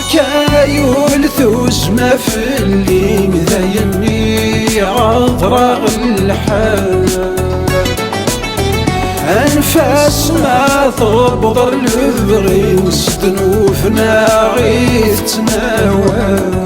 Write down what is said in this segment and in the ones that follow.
بركا يولثوس ما في اللي ذايني عطرق الحال أنفاس ما تبضر البغي ستنوفنا غيث تناوال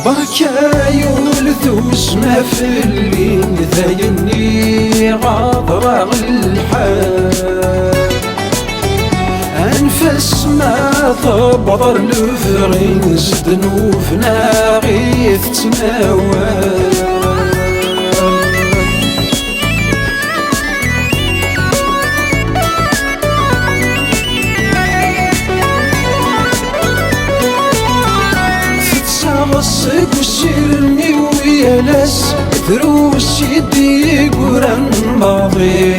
بركا يولثوس ما في اللي ذايني غاضرق الحال أنفس ما تبضر الفغي ستنوفنا غيث تناوال غصك وسيرني ويا ناس دروس يدي قران ماضي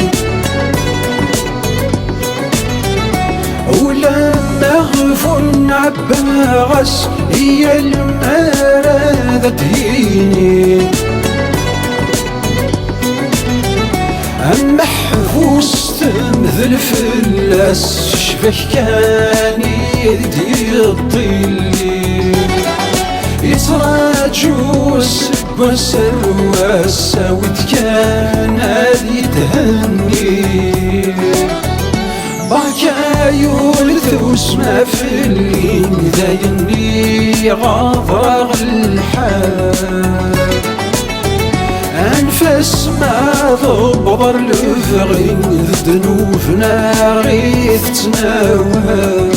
ولما غفون عباغس هي المرادة تهيني أما حفوس تمثل فلاس شبه كان يدي الطيلي يتراجوس بسواس وتكان هذي تهني بركا يولثوس ما في اللي ذايني غاضرق الحال أنفس ما تبضر الفغي ذنوفنا غيث تناوال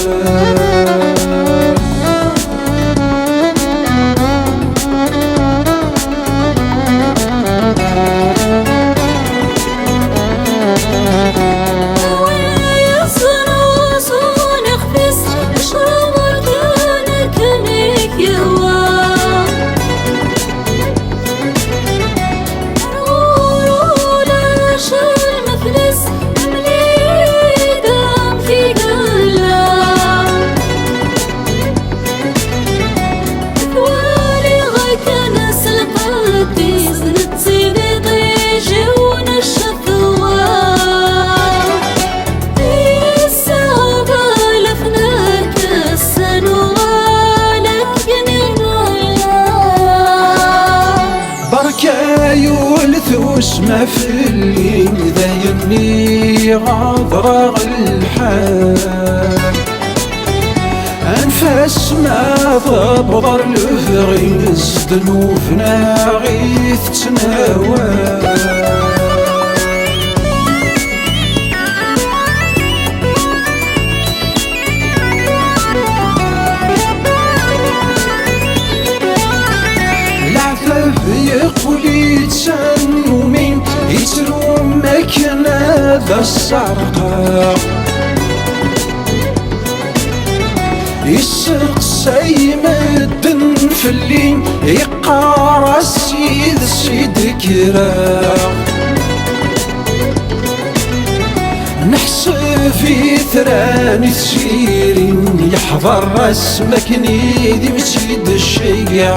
بركا يولثوس ما في اللي ذايني غاضرق الحال أنفاس ما تبضر الفغي ستنوفنا غيث تناوال يقول يتسنو مين يتلو مكنا ذا السرقة يسقسي مدن في الليل يقار السيد كراغ نحسب في ثراني تسيرين يحضر رسمك نيدي مسيد الشيعة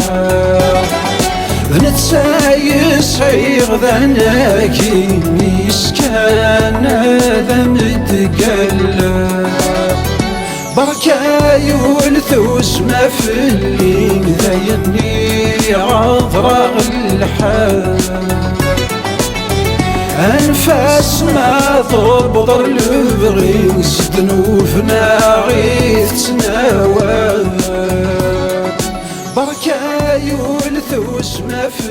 نتسايس عيغ ذناكي مسكان ذا متقلب بركا يولثوس ما في اللي ذايني عطرق الحال أنفاس ما تبضر البغي ستنوفنا غيث تناوال بركا يولثوس ما في